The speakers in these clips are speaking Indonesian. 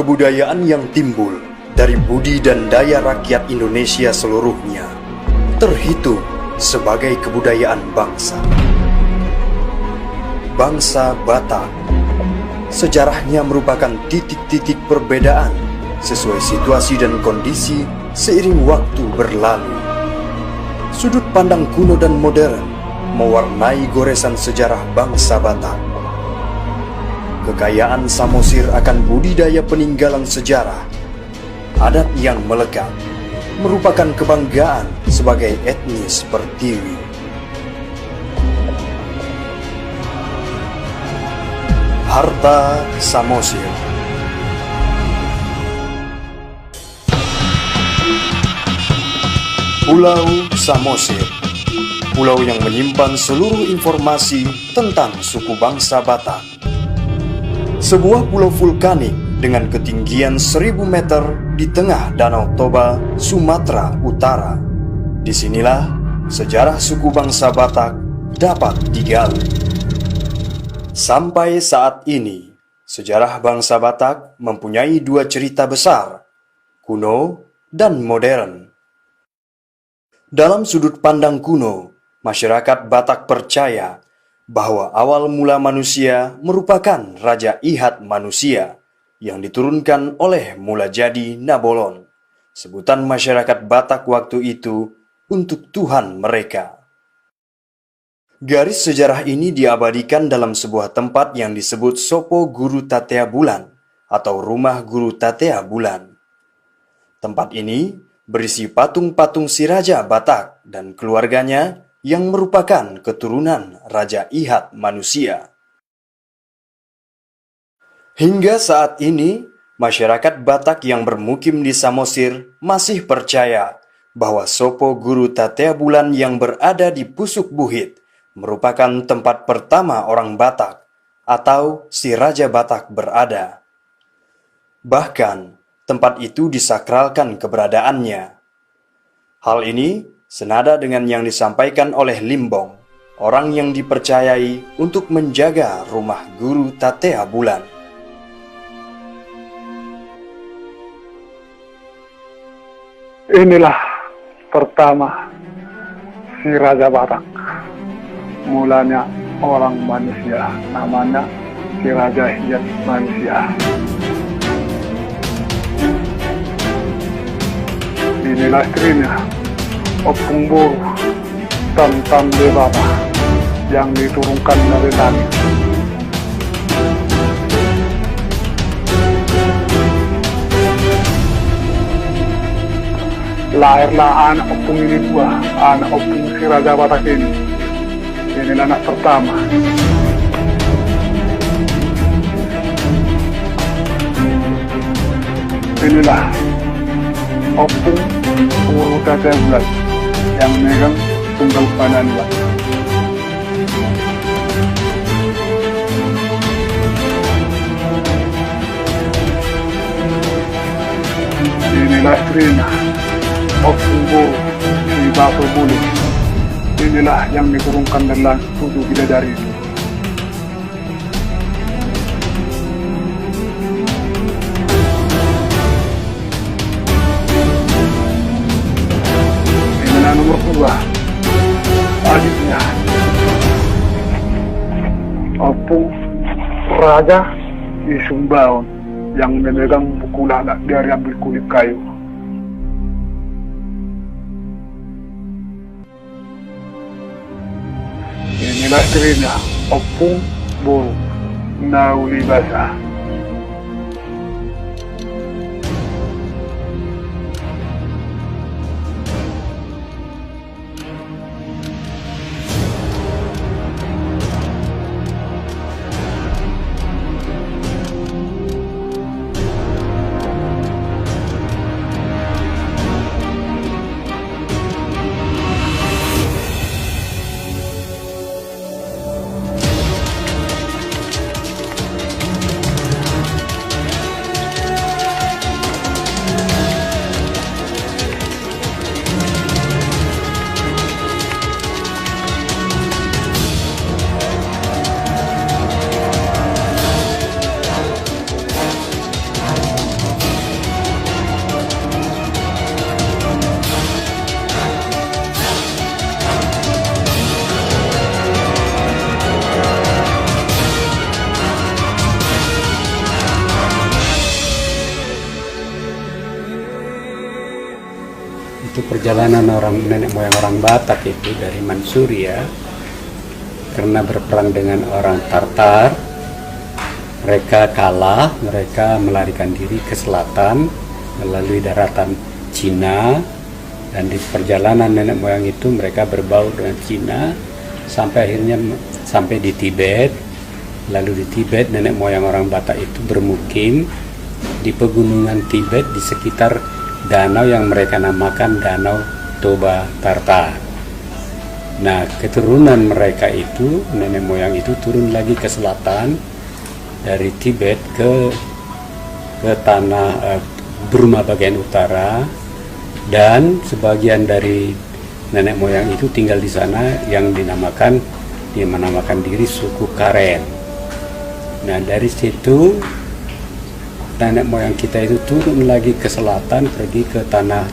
Kebudayaan yang timbul dari budi dan daya rakyat Indonesia seluruhnya terhitung sebagai kebudayaan bangsa. Bangsa Batak, sejarahnya merupakan titik-titik perbedaan sesuai situasi dan kondisi seiring waktu berlalu. Sudut pandang kuno dan modern mewarnai goresan sejarah bangsa Batak. Kekayaan Samosir akan budidaya peninggalan sejarah, adat yang melekat, merupakan kebanggaan sebagai etnis Pertiwi. Harta Samosir. Pulau Samosir, pulau yang menyimpan seluruh informasi tentang suku bangsa Batak. Sebuah pulau vulkanik dengan ketinggian 1000 meter di tengah Danau Toba, Sumatera Utara. Disinilah sejarah suku bangsa Batak dapat digali. Sampai saat ini, sejarah bangsa Batak mempunyai dua cerita besar, kuno dan modern. Dalam sudut pandang kuno, masyarakat Batak percaya bahwa awal mula manusia merupakan Raja Ihat manusia yang diturunkan oleh Mulajadi Nabolon, sebutan masyarakat Batak waktu itu untuk Tuhan mereka. Garis sejarah ini diabadikan dalam sebuah tempat yang disebut Sopo Guru Tatea Bulan atau Rumah Guru Tatea Bulan. Tempat ini berisi patung-patung si Raja Batak dan keluarganya yang merupakan keturunan Raja Ihat manusia. Hingga saat ini, masyarakat Batak yang bermukim di Samosir masih percaya bahwa Sopo Guru Tatea Bulan yang berada di Pusuk Buhit merupakan tempat pertama orang Batak atau si Raja Batak berada. Bahkan, tempat itu disakralkan keberadaannya. Hal ini senada dengan yang disampaikan oleh Limbong, orang yang dipercayai untuk menjaga rumah Guru Tatea Bulan. Inilah pertama si Raja Batak. Mulanya orang manusia, namanya si Raja Ihat manusia. Inilah istrinya, Opung Boru, Tantan Debata, yang diturunkan dari langit. Lahirlah anak Opung ini dua, anak Opung si Raja Batak ini. Inilah anak pertama. Inilah Opung Guru Tatea Bulan yang megang tunggal pandangan. Inilah istrinya, Opung Boru si Batu Bulu. Inilah yang diturunkan dari 7 bidadari itu. Inilah nomor 2, adiknya, Opung Raja di Sumbaon yang memegang buku lalat dari ambil kulit kayu. Inilah istrinya, Opung Boru Nauli Basa. waktu perjalanan nenek moyang orang Batak itu dari Manchuria, karena berperang dengan orang Tartar, mereka kalah, mereka melarikan diri ke selatan melalui daratan Cina, dan di perjalanan nenek moyang itu mereka berbaur dengan Cina sampai akhirnya sampai di Tibet. Lalu di Tibet nenek moyang orang Batak itu bermukim di pegunungan Tibet di sekitar danau yang mereka namakan Danau Toba Tartar. Nah, keturunan mereka itu, nenek moyang itu turun lagi ke selatan dari Tibet ke tanah Burma bagian utara, dan sebagian dari nenek moyang itu tinggal di sana yang menamakan diri suku Karen. Nah, dari situ nenek moyang kita itu turun lagi ke selatan, pergi ke tanah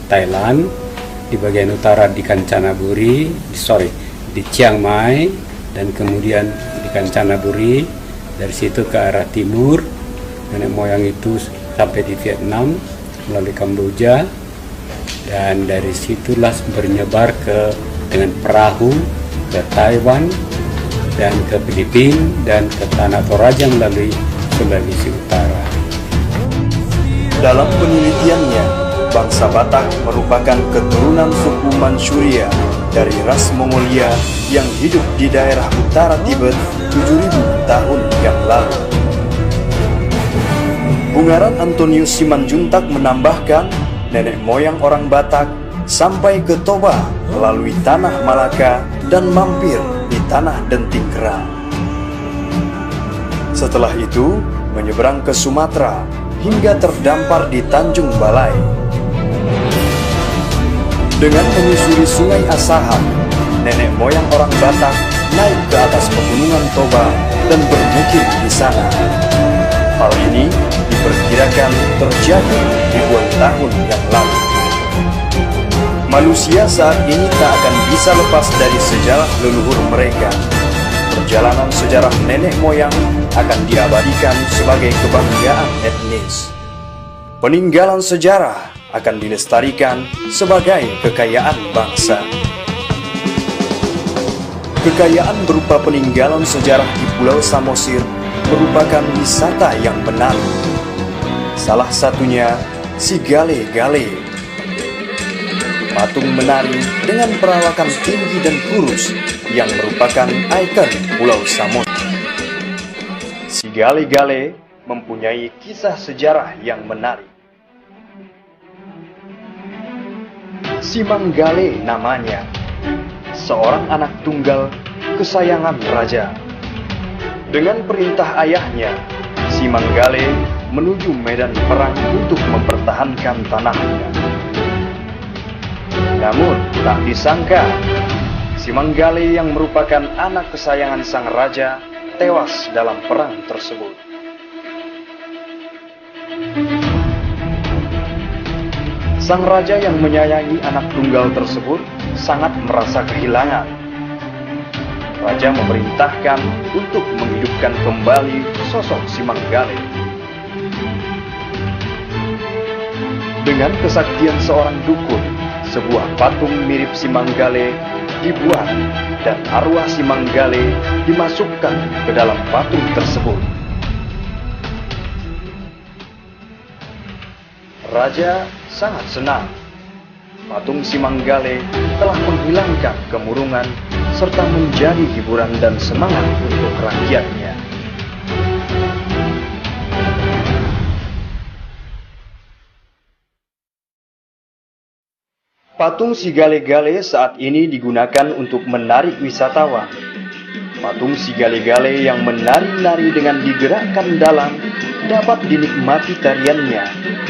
Thailand, di bagian utara di di Chiang Mai, dan kemudian di Kanchanaburi. Dari situ ke arah timur, nenek moyang itu sampai di Vietnam melalui Kamboja, dan dari situlah menyebar dengan perahu ke Taiwan dan ke Filipina dan ke tanah Toraja melalui Sulawesi Utara. Dalam penelitiannya, bangsa Batak merupakan keturunan suku Manchuria dari ras Mongolia yang hidup di daerah utara Tibet 7.000 tahun yang lalu. Bungaran Antonius Simanjuntak menambahkan, nenek moyang orang Batak sampai ke Toba melalui tanah Malaka dan mampir di tanah Dentingkera. Setelah itu, menyeberang ke Sumatera hingga terdampar di Tanjung Balai. Dengan menyusuri Sungai Asahan, nenek moyang orang Batak naik ke atas pegunungan Toba dan bermukim di sana. Hal ini diperkirakan terjadi ribuan tahun yang lalu. Manusia saat ini tak akan bisa lepas dari sejarah leluhur mereka. Perjalanan sejarah nenek moyang akan diabadikan sebagai kebanggaan etnis. Peninggalan sejarah akan dilestarikan sebagai kekayaan bangsa. Kekayaan berupa peninggalan sejarah di Pulau Samosir merupakan wisata yang menarik. Salah satunya si Gale-Gale, patung menari dengan perawakan tinggi dan kurus yang merupakan ikon Pulau Samosir. Si Gale-Gale mempunyai kisah sejarah yang menarik. Si Manggale namanya, seorang anak tunggal kesayangan raja. Dengan perintah ayahnya, si Manggale menuju medan perang untuk mempertahankan tanahnya. Namun tak disangka, si Manggale yang merupakan anak kesayangan sang raja tewas dalam perang tersebut. Sang raja yang menyayangi anak tunggal tersebut sangat merasa kehilangan. Raja memerintahkan untuk menghidupkan kembali sosok si Manggale. Dengan kesaktian seorang dukun, sebuah patung mirip si Manggale dibuat dan arwah si Manggale dimasukkan ke dalam patung tersebut. Raja sangat senang. Patung si Manggale telah menghilangkan kemurungan serta menjadi hiburan dan semangat untuk rakyatnya. Patung si Gale-Gale saat ini digunakan untuk menarik wisatawan. Patung si Gale-Gale yang menari-nari dengan digerakkan dalam dapat dinikmati tariannya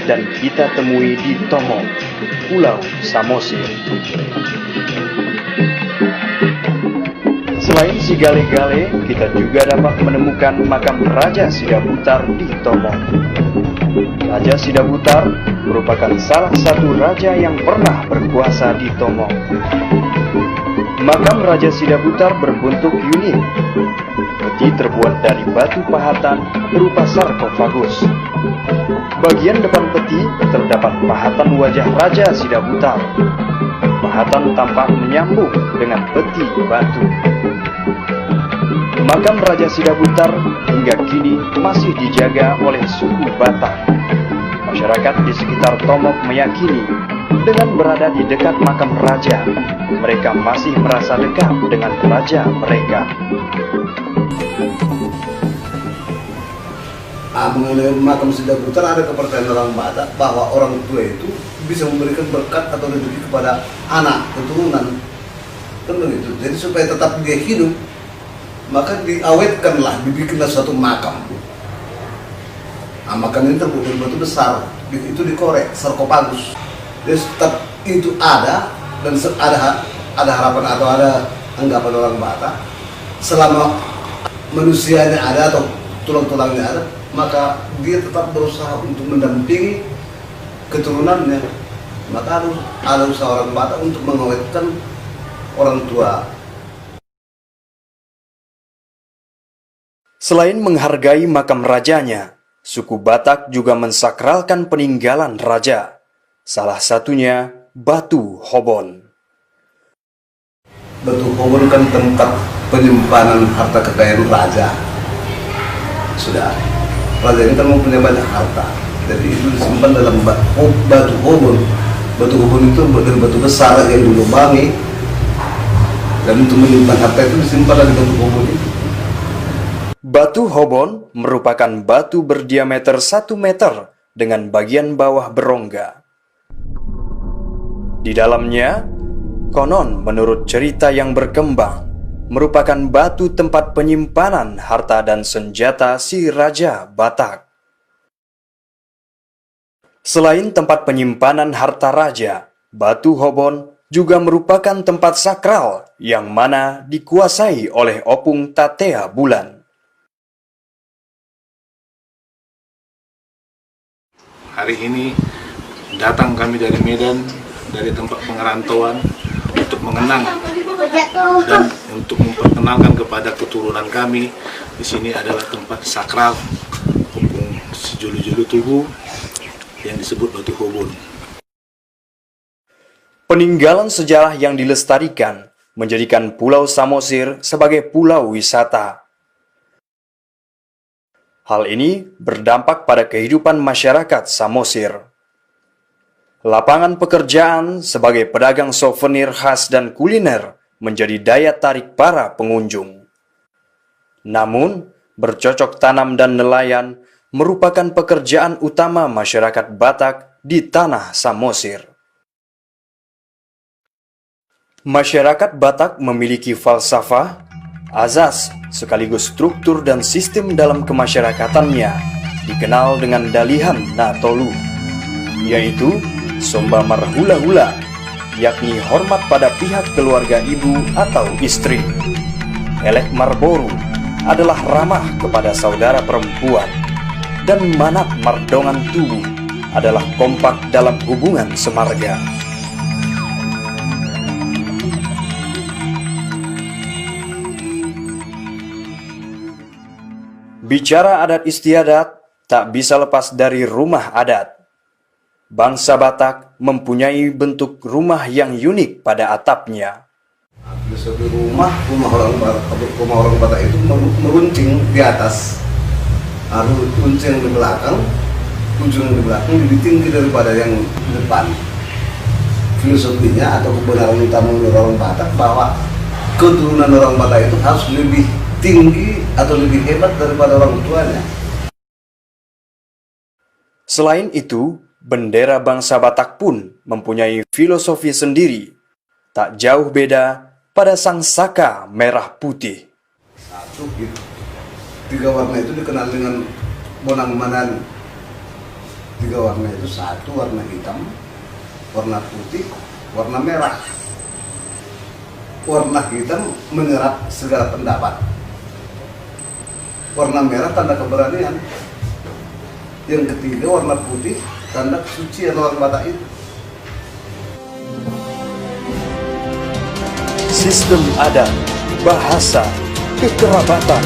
dan kita temui di Tomo, Pulau Samosir. Selain si Gale-Gale, kita juga dapat menemukan makam Raja Sidabutar di Tomo. Raja Sidabutar merupakan salah satu raja yang pernah berkuasa di Tomo. Makam Raja Sidabutar berbentuk unik. Peti terbuat dari batu pahatan berupa sarkofagus. Bagian depan peti terdapat pahatan wajah Raja Sidabutar. Pahatan tampak menyambung dengan peti batu. Makam Raja Sidabutar hingga kini masih dijaga oleh suku Batak. Masyarakat di sekitar Tomok meyakini dengan berada di dekat makam raja, mereka masih merasa dekat dengan raja mereka. Mengenai makam Sidabutar ada kepercayaan orang Batak bahwa orang tua itu bisa memberikan berkat atau rezeki kepada anak keturunan, kan begitu. Jadi supaya tetap dia hidup, maka diawetkanlah, dibikinlah suatu makam. Makam ini terbuat dari batu besar, itu dikorek, sarkofagus. Jadi tetap itu ada, dan ada harapan atau ada anggapan orang Batak, selama manusianya ada atau tulang-tulangnya ada, maka dia tetap berusaha untuk mendampingi keturunannya. Maka harus ada usaha orang Batak untuk mengawetkan orang tua. Selain menghargai makam rajanya, suku Batak juga mensakralkan peninggalan raja. Salah satunya Batu Hobon. Batu Hobon kan tempat penyimpanan harta kekayaan raja. Sudah, raja ini kan mempunyai banyak harta. Jadi itu disimpan dalam Batu Hobon. Batu Hobon itu dari batu besar yang dilubangi. Dan untuk menyimpan harta itu disimpan di Batu Hobon itu. Batu Hobon merupakan batu berdiameter 1 meter dengan bagian bawah berongga. Di dalamnya, konon menurut cerita yang berkembang, merupakan batu tempat penyimpanan harta dan senjata si Raja Batak. Selain tempat penyimpanan harta raja, Batu Hobon juga merupakan tempat sakral yang mana dikuasai oleh Opung Tatea Bulan. Hari ini datang kami dari Medan, dari tempat pengerantauan untuk mengenang dan untuk memperkenalkan kepada keturunan kami. Di sini adalah tempat sakral Opung Sejulu-Julu Tugu yang disebut Batu Hobon. Peninggalan sejarah yang dilestarikan menjadikan Pulau Samosir sebagai pulau wisata. Hal ini berdampak pada kehidupan masyarakat Samosir. Lapangan pekerjaan sebagai pedagang souvenir khas dan kuliner menjadi daya tarik para pengunjung. Namun, bercocok tanam dan nelayan merupakan pekerjaan utama masyarakat Batak di tanah Samosir. Masyarakat Batak memiliki falsafah, azas, sekaligus struktur dan sistem dalam kemasyarakatannya dikenal dengan dalihan Natolu, yaitu Somba Marhula-hula, yakni hormat pada pihak keluarga ibu atau istri. Elek Marboru adalah ramah kepada saudara perempuan, dan Manat Mardongan Tubuh adalah kompak dalam hubungan semarga. Bicara adat istiadat, tak bisa lepas dari rumah adat. Bangsa Batak mempunyai bentuk rumah yang unik pada atapnya. Filosofi rumah orang Batak itu meruncing di atas, lalu runcing di belakang, ujung di belakang lebih tinggi daripada yang di depan. Filosofinya atau kebenaran utama orang Batak bahwa keturunan orang Batak itu harus lebih tinggi atau lebih hebat daripada orang tuanya. Selain itu, bendera bangsa Batak pun mempunyai filosofi sendiri, tak jauh beda pada sang saka merah putih. Satu gitu. 3 warna itu dikenal dengan bonang manan. 3 warna itu, satu warna hitam, warna putih, warna merah. Warna hitam menyerap segala pendapat. Warna merah tanda keberanian. Yang ketiga warna putih tanda kesucian orang Batak itu. sistem adat, bahasa, kekerabatan,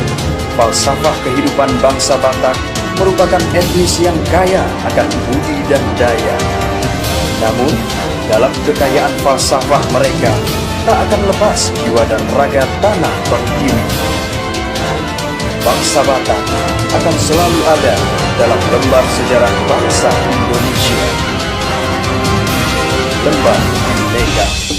falsafah kehidupan bangsa Batak merupakan etnis yang kaya akan budi dan daya. Namun, dalam kekayaan falsafah mereka, tak akan lepas jiwa dan raga tanah Pertiwi. Bangsa Batak akan selalu ada dalam lembar sejarah bangsa Indonesia. Lembar Bineka.